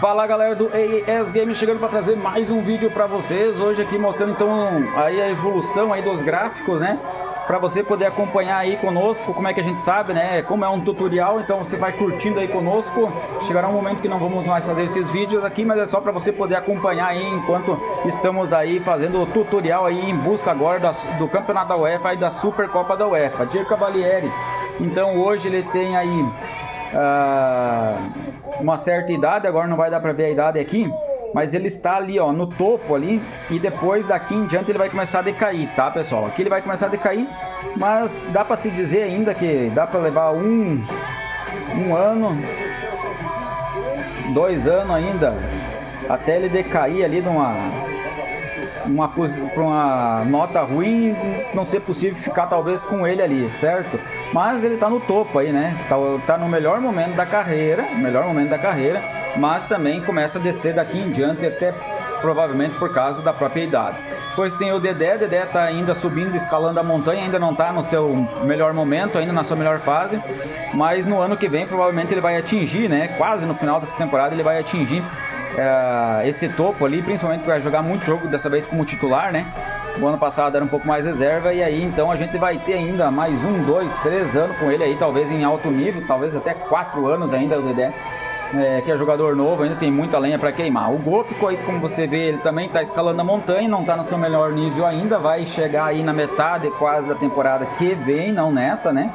Fala galera do AES Games, chegando para trazer mais um vídeo para vocês. Hoje aqui mostrando então aí a evolução aí dos gráficos, né? Para você poder acompanhar aí conosco, como é que a gente sabe, né? Como é um tutorial, então você vai curtindo aí conosco. Chegará um momento que não vamos mais fazer esses vídeos aqui, mas é só para você poder acompanhar aí enquanto estamos aí fazendo o tutorial aí em busca agora do campeonato da UEFA e da Supercopa da UEFA. Diego Cavalieri, então hoje ele tem aí uma certa idade, agora não vai dar para ver a idade aqui, mas ele está ali, ó, no topo ali, e depois daqui em diante ele vai começar a decair, tá, pessoal? Aqui ele vai começar a decair, mas dá para se dizer ainda que dá para levar um ano, 2 anos ainda, até ele decair ali de uma nota ruim, não ser possível ficar talvez com ele ali, certo? Mas ele tá no topo aí, né? Tá no melhor momento da carreira, mas também começa a descer daqui em diante, até provavelmente por causa da própria idade. Depois tem o Dedé tá ainda subindo, escalando a montanha, ainda não tá no seu melhor momento, ainda na sua melhor fase, mas no ano que vem provavelmente ele vai atingir, né? Quase no final dessa temporada ele vai atingir esse topo ali, principalmente porque vai jogar muito jogo dessa vez como titular, né? O ano passado era um pouco mais reserva, e aí então a gente vai ter ainda mais 1, 2, 3 anos com ele aí, talvez em alto nível, talvez até 4 anos ainda o Dedé, que é jogador novo, ainda tem muita lenha para queimar. O Gópico aí, como você vê, ele também está escalando a montanha, não está no seu melhor nível ainda, vai chegar aí na metade quase da temporada que vem, não nessa, né?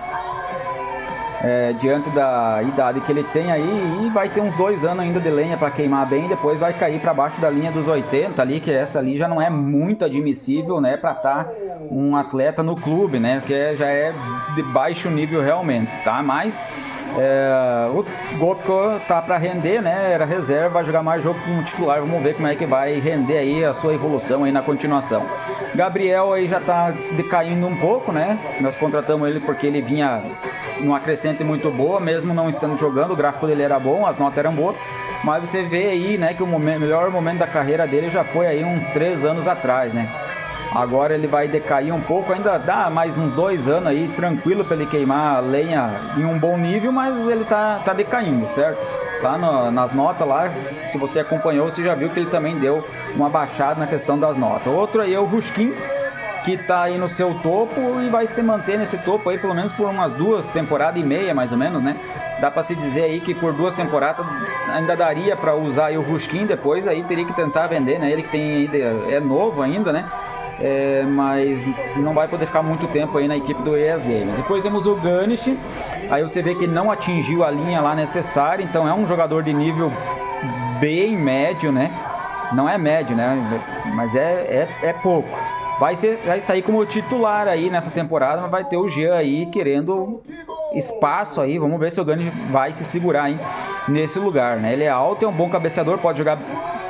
Diante da idade que ele tem aí, e vai ter uns 2 anos ainda de lenha para queimar bem, depois vai cair para baixo da linha dos 80 ali, que essa ali já não é muito admissível, né, para estar um atleta no clube, né, porque já é de baixo nível realmente, tá? Mas o Gópico tá para render, né, era reserva, vai jogar mais jogo como titular, vamos ver como é que vai render aí a sua evolução aí na continuação. Gabriel aí já tá decaindo um pouco, né, nós contratamos ele porque ele vinha numa crescente muito boa, mesmo não estando jogando, o gráfico dele era bom, as notas eram boas, mas você vê aí, né, que o melhor momento da carreira dele já foi aí uns 3 anos atrás, né. Agora ele vai decair um pouco, ainda dá mais uns 2 anos aí, tranquilo para ele queimar a lenha em um bom nível, mas ele tá decaindo, certo? Lá nas notas lá, se você acompanhou, você já viu que ele também deu uma baixada na questão das notas. Outro aí é o Ruskin, que tá aí no seu topo e vai se manter nesse topo aí pelo menos por umas 2 temporadas e meia, mais ou menos, né? Dá para se dizer aí que por 2 temporadas ainda daria para usar aí o Ruskin, depois aí teria que tentar vender, né? Ele que tem é novo ainda, né? Mas não vai poder ficar muito tempo aí na equipe do AES Games. Depois temos o Ganish, aí você vê que ele não atingiu a linha lá necessária, então é um jogador de nível bem médio, né? Não é médio, né? Mas é pouco. Vai sair como titular aí nessa temporada, mas vai ter o Jean aí querendo espaço aí. Vamos ver se o Ganish vai se segurar aí nesse lugar, né? Ele é alto, é um bom cabeceador, pode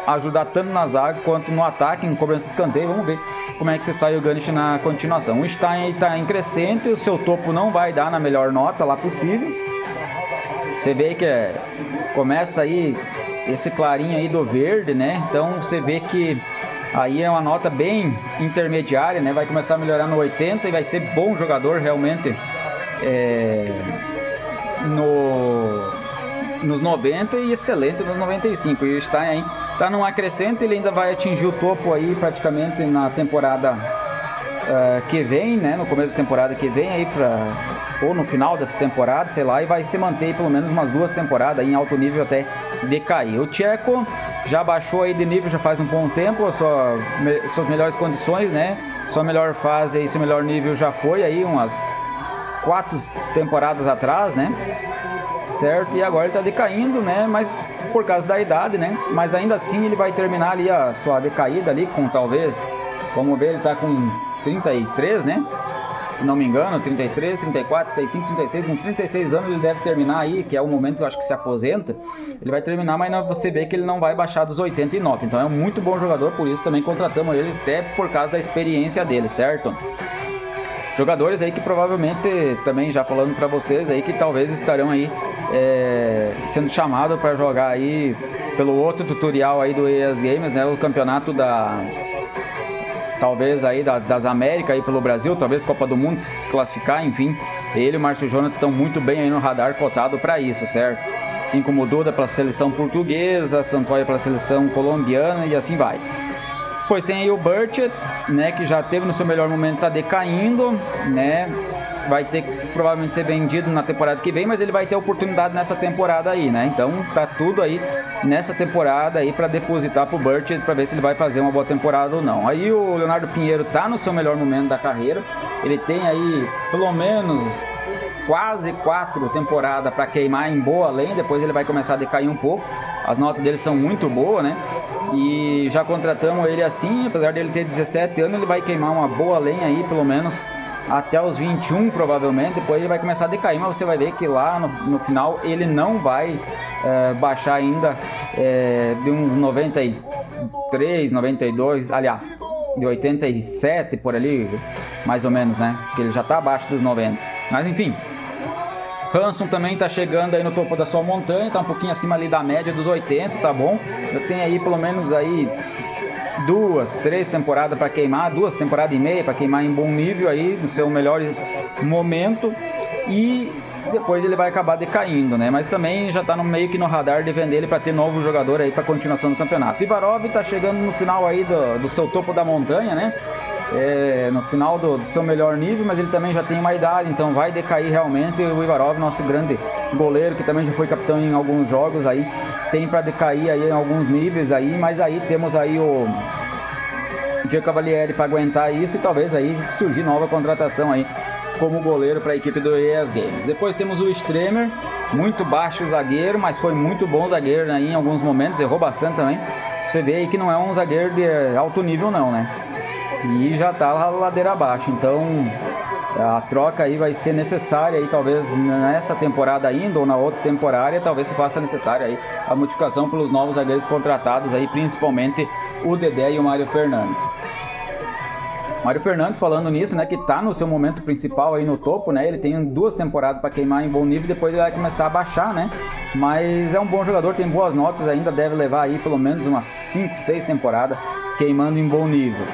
ajudar tanto na zaga quanto no ataque, em cobrança de escanteio. Vamos ver como é que você sai o Ganish na continuação. O Stein aí tá em crescente, o seu topo não vai dar na melhor nota lá possível. Você vê que começa aí esse clarinho aí do verde, né? Então você vê que aí é uma nota bem intermediária, né? Vai começar a melhorar no 80 e vai ser bom jogador realmente nos 90 e excelente nos 95. E o Stein aí tá numa crescente, ele ainda vai atingir o topo aí praticamente na temporada que vem, né? No começo da temporada que vem aí ou no final dessa temporada, sei lá, e vai se manter pelo menos umas 2 temporadas aí em alto nível até decair. O Tcheco já baixou aí de nível já faz um bom tempo, suas melhores condições, né? Sua melhor fase aí, seu melhor nível já foi aí umas 4 temporadas atrás, né? Certo? E agora ele tá decaindo, né? Mas por causa da idade, né? Mas ainda assim ele vai terminar ali a sua decaída ali com talvez, vamos ver, ele tá com 33, né? Se não me engano, 33, 34, 35, 36, uns 36 anos ele deve terminar aí, que é o momento, eu acho que se aposenta. Ele vai terminar, mas você vê que ele não vai baixar dos 80 em nota. Então é um muito bom jogador, por isso também contratamos ele, até por causa da experiência dele, certo? Jogadores aí que provavelmente, também já falando para vocês aí, que talvez estarão aí sendo chamados para jogar aí pelo outro tutorial aí do AES Games, né? O campeonato talvez aí das Américas aí pelo Brasil, talvez Copa do Mundo se classificar, enfim. Ele e o Márcio Jonathan estão muito bem aí no radar cotado para isso, certo? assim como o Duda pela seleção portuguesa, Santoya pela seleção colombiana e assim vai. Depois tem aí o Burchett, né, que já teve no seu melhor momento, está decaindo, né, vai ter que provavelmente ser vendido na temporada que vem, mas ele vai ter oportunidade nessa temporada aí, né, então tá tudo aí nessa temporada aí para depositar pro Burchett para ver se ele vai fazer uma boa temporada ou não. Aí o Leonardo Pinheiro tá no seu melhor momento da carreira, ele tem aí pelo menos quase 4 temporadas para queimar em boa lenha, depois ele vai começar a decair um pouco, as notas dele são muito boas, né, e já contratamos ele assim, apesar dele ter 17 anos, ele vai queimar uma boa lenha aí, pelo menos até os 21 provavelmente, depois ele vai começar a decair, mas você vai ver que lá no final ele não vai baixar ainda de uns 93, 92, aliás, de 87 por ali, mais ou menos, né, porque ele já está abaixo dos 90, mas enfim. Hanson também está chegando aí no topo da sua montanha, está um pouquinho acima ali da média dos 80, tá bom? Eu tenho aí pelo menos aí 2, 3 temporadas para queimar, 2 temporadas e meia para queimar em bom nível aí, no seu melhor momento, e depois ele vai acabar decaindo, né? Mas também já está meio que no radar de vender ele para ter novo jogador aí para continuação do campeonato. Ivarov está chegando no final aí do seu topo da montanha, né? No final do seu melhor nível, mas ele também já tem uma idade, então vai decair realmente. O Ivarov, nosso grande goleiro, que também já foi capitão em alguns jogos aí, tem para decair aí em alguns níveis aí, mas aí temos aí o Diego Cavalieri para aguentar isso e talvez aí surgir nova contratação aí como goleiro para a equipe do ES Games. Depois temos o Stremer, muito baixo zagueiro, mas foi muito bom zagueiro aí em alguns momentos, errou bastante também. Você vê aí que não é um zagueiro de alto nível não, né? E já tá lá ladeira abaixo, então a troca aí vai ser necessária aí, talvez nessa temporada ainda ou na outra temporada, talvez se faça necessária aí a multiplicação pelos novos zagueiros contratados aí, principalmente o Dedé e o Mário Fernandes. Mário Fernandes, falando nisso, né, que tá no seu momento principal aí no topo, né, ele tem 2 temporadas para queimar em bom nível, depois ele vai começar a baixar, né, mas é um bom jogador, tem boas notas, ainda deve levar aí pelo menos umas 5, 6 temporadas queimando em bom nível.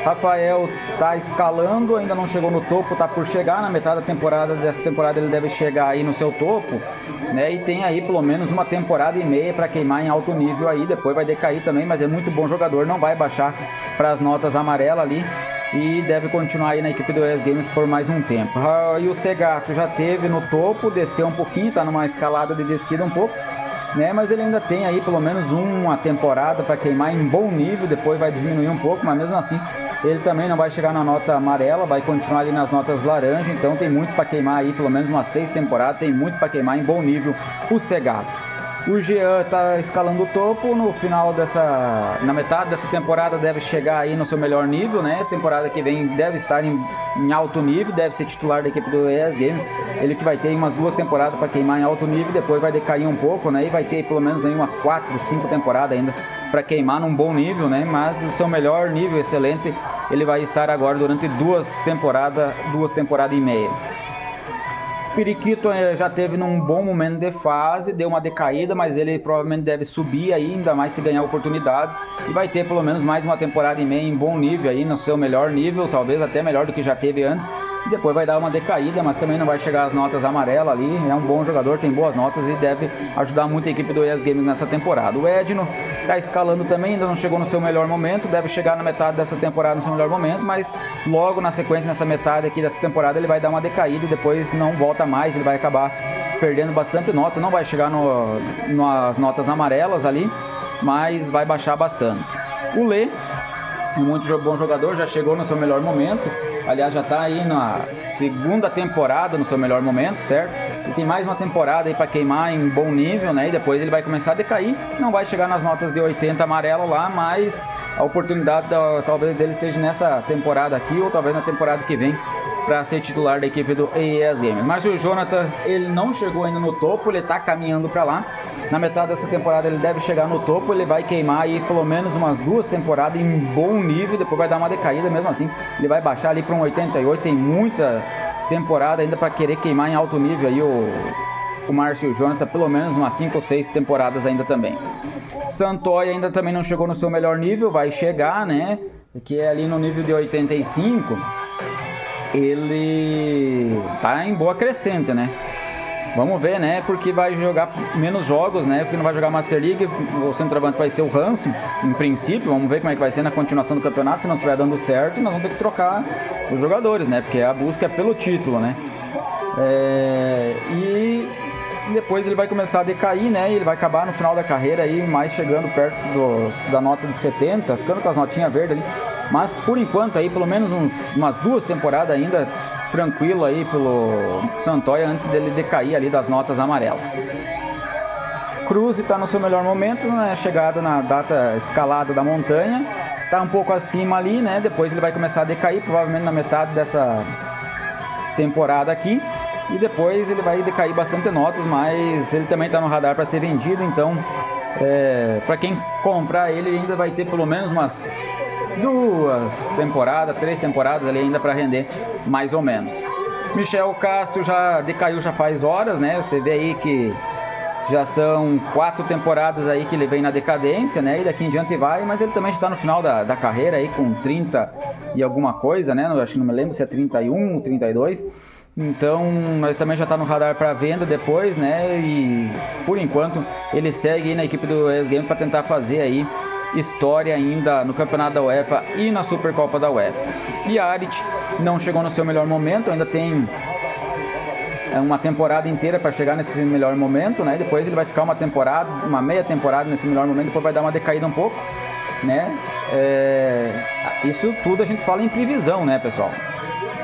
Rafael tá escalando, ainda não chegou no topo, tá por chegar na metade da temporada, dessa temporada ele deve chegar aí no seu topo, né, e tem aí pelo menos uma temporada e meia para queimar em alto nível aí, depois vai decair também, mas é muito bom jogador, não vai baixar para as notas amarelas ali, e deve continuar aí na equipe do ES Games por mais um tempo. E o Segato já teve no topo, desceu um pouquinho, tá numa escalada de descida um pouco, né, mas ele ainda tem aí pelo menos uma temporada para queimar em bom nível, depois vai diminuir um pouco, mas mesmo assim ele também não vai chegar na nota amarela, vai continuar ali nas notas laranja, então tem muito para queimar aí, pelo menos umas 6 temporadas, tem muito para queimar em bom nível o Segato. O Jean está escalando o topo, no final na metade dessa temporada deve chegar aí no seu melhor nível, né? Temporada que vem deve estar em alto nível, deve ser titular da equipe do ES Games. Ele que vai ter umas 2 temporadas para queimar em alto nível, depois vai decair um pouco, né? E vai ter pelo menos aí umas 4, 5 temporadas ainda para queimar num bom nível, né? Mas o seu melhor nível, excelente, ele vai estar agora durante 2 temporadas e meia. Periquito já teve num bom momento de fase, deu uma decaída, mas ele provavelmente deve subir aí, ainda mais se ganhar oportunidades, e vai ter pelo menos mais uma temporada e meia em bom nível aí, no seu melhor nível, talvez até melhor do que já teve antes, e depois vai dar uma decaída, mas também não vai chegar às notas amarelas ali, é um bom jogador, tem boas notas e deve ajudar muito a equipe do ES Games nessa temporada. O Edno está escalando também, ainda não chegou no seu melhor momento, deve chegar na metade dessa temporada no seu melhor momento, mas logo na sequência, nessa metade aqui dessa temporada, ele vai dar uma decaída e depois não volta mais, ele vai acabar perdendo bastante nota, não vai chegar nas notas amarelas ali, mas vai baixar bastante. O Lê, muito bom jogador, já chegou no seu melhor momento, aliás já está aí na segunda temporada no seu melhor momento, certo? E tem mais uma temporada aí para queimar em bom nível, né? E depois ele vai começar a decair, não vai chegar nas notas de 80 amarelo lá, mas a oportunidade talvez dele seja nessa temporada aqui ou talvez na temporada que vem para ser titular da equipe do ES Games. Mas o Jonathan, ele não chegou ainda no topo, ele está caminhando para lá. Na metade dessa temporada ele deve chegar no topo, ele vai queimar aí pelo menos umas 2 temporadas em bom nível, depois vai dar uma decaída, mesmo assim ele vai baixar ali para um 88, tem muita temporada ainda para querer queimar em alto nível aí o Márcio e o Jonathan, pelo menos umas 5 ou 6 temporadas ainda também. Santoya ainda também não chegou no seu melhor nível, vai chegar, né, que é ali no nível de 85, ele tá em boa crescente, né? Vamos ver, né? Porque vai jogar menos jogos, né? Porque não vai jogar Master League. O centroavante vai ser o Hanson, em princípio. Vamos ver como é que vai ser na continuação do campeonato. Se não estiver dando certo, nós vamos ter que trocar os jogadores, né? Porque a busca é pelo título, né? E depois ele vai começar a decair, né? E ele vai acabar no final da carreira aí, mais chegando perto da nota de 70, ficando com as notinhas verdes ali. Mas por enquanto aí, pelo menos umas 2 temporadas ainda tranquilo aí pelo Santoya antes dele decair ali das notas amarelas. Cruz está no seu melhor momento, né? Chegada na data escalada da montanha, tá um pouco acima ali, né? Depois ele vai começar a decair, provavelmente na metade dessa temporada aqui, e depois ele vai decair bastante notas, mas ele também está no radar para ser vendido, então para quem comprar ele ainda vai ter pelo menos umas 2 temporadas, 3 temporadas ali ainda para render, mais ou menos. Michel Castro já decaiu já faz horas, né? Você vê aí que já são 4 temporadas aí que ele vem na decadência, né? E daqui em diante vai, mas ele também está no final da carreira aí com 30 e alguma coisa, né? Eu acho que não me lembro se é 31 ou 32. Então ele também já está no radar para venda depois, né? E por enquanto ele segue aí na equipe do ES Games para tentar fazer aí história ainda no campeonato da UEFA e na Supercopa da UEFA. E Arit não chegou no seu melhor momento, ainda tem uma temporada inteira para chegar nesse melhor momento, né? Depois ele vai ficar uma meia temporada nesse melhor momento, depois vai dar uma decaída um pouco, né? Isso tudo a gente fala em previsão, né, pessoal?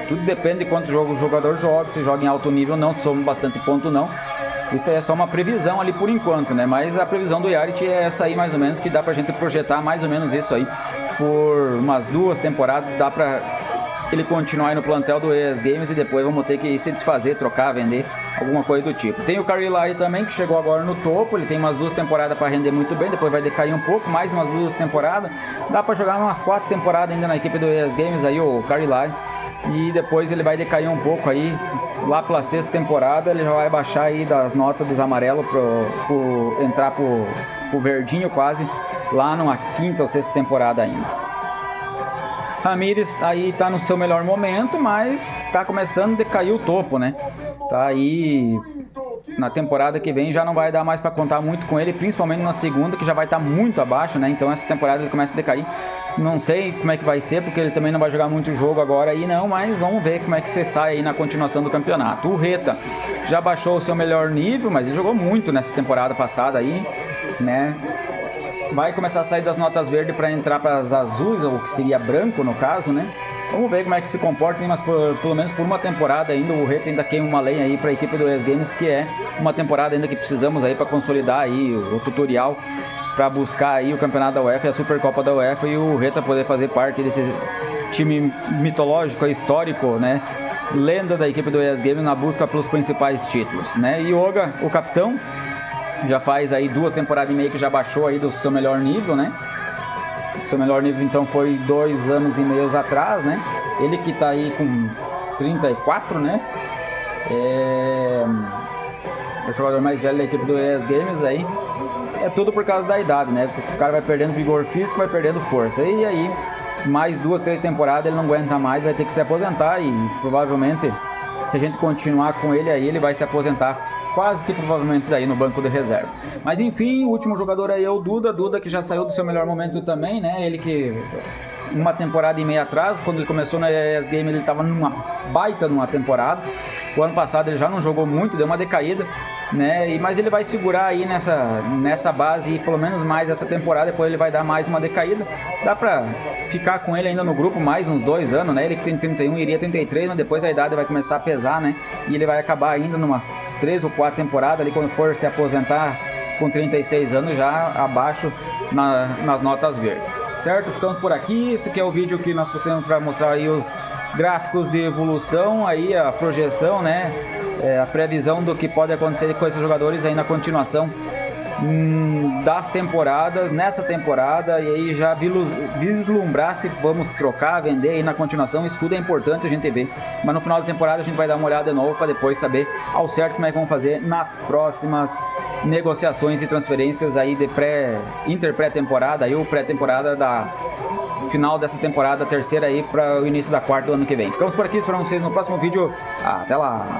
Tudo depende de quanto o jogador joga, se joga em alto nível ou não, se soma bastante ponto ou não. Isso aí é só uma previsão ali por enquanto, né? Mas a previsão do Yarit é essa aí mais ou menos, que dá pra gente projetar mais ou menos isso aí por umas 2 temporadas, dá pra ele continuar aí no plantel do ES Games e depois vamos ter que se desfazer, trocar, vender, alguma coisa do tipo. Tem o Carrilari também, que chegou agora no topo, ele tem umas 2 temporadas para render muito bem, depois vai decair um pouco, mais umas 2 temporadas, dá para jogar umas 4 temporadas ainda na equipe do ES Games aí, o Carrilari, e depois ele vai decair um pouco aí, lá pela 6ª temporada, ele já vai baixar aí das notas dos amarelos entrar pro verdinho quase, lá numa 5ª ou 6ª temporada ainda. Ramírez aí tá no seu melhor momento, mas tá começando a decair o topo, né? Tá aí na temporada que vem já não vai dar mais para contar muito com ele, principalmente na segunda, que já vai estar muito abaixo, né? Então essa temporada ele começa a decair. Não sei como é que vai ser, porque ele também não vai jogar muito jogo agora aí não, mas vamos ver como é que você sai aí na continuação do campeonato. O Reta já baixou o seu melhor nível, mas ele jogou muito nessa temporada passada aí, né? Vai começar a sair das notas verdes para entrar para as azuis, ou que seria branco no caso, né? Vamos ver como é que se comporta, mas pelo menos por uma temporada ainda o Reta ainda queima uma lenha aí para a equipe do ES Games, que é uma temporada ainda que precisamos aí para consolidar aí o tutorial para buscar aí o campeonato da UEFA e a Supercopa da UEFA, e o Reta poder fazer parte desse time mitológico, histórico, né? Lenda da equipe do ES Games na busca pelos principais títulos, né? Yoga, o capitão, já faz aí 2 temporadas e meia que já baixou aí do seu melhor nível, né? O seu melhor nível então foi 2 anos e meio atrás, né? Ele que tá aí com 34, né? É o jogador mais velho da equipe do ES Games aí. É tudo por causa da idade, né? O cara vai perdendo vigor físico, vai perdendo força. E aí, mais 2, 3 temporadas ele não aguenta mais, vai ter que se aposentar, e provavelmente, se a gente continuar com ele aí, ele vai se aposentar quase que provavelmente daí no banco de reserva. Mas enfim, o último jogador aí é o Duda, que já saiu do seu melhor momento também, né? Ele que uma temporada e meia atrás, quando ele começou na ES Game, ele estava numa baita numa temporada. O ano passado ele já não jogou muito, deu uma decaída, né? Mas ele vai segurar aí nessa base, e pelo menos mais essa temporada, depois ele vai dar mais uma decaída. Dá pra ficar com ele ainda no grupo mais uns 2 anos, né? Ele que tem 31, iria 33, mas depois a idade vai começar a pesar, né? E ele vai acabar ainda numas 3 ou 4 temporadas ali, quando for se aposentar com 36 anos, já abaixo nas notas verdes. Certo? Ficamos por aqui. Esse aqui é o vídeo que nós trouxemos para mostrar aí os gráficos de evolução, aí a projeção, né? A previsão do que pode acontecer com esses jogadores aí na continuação das temporadas, nessa temporada, e aí já vislumbrar se vamos trocar, vender aí na continuação. Isso tudo é importante a gente ver, mas no final da temporada a gente vai dar uma olhada de novo para depois saber ao certo como é que vamos fazer nas próximas negociações e transferências aí de pré-temporada, aí o pré-temporada da final dessa temporada, terceira aí para o início da 4ª do ano que vem. Ficamos por aqui, esperamos vocês no próximo vídeo. Até lá!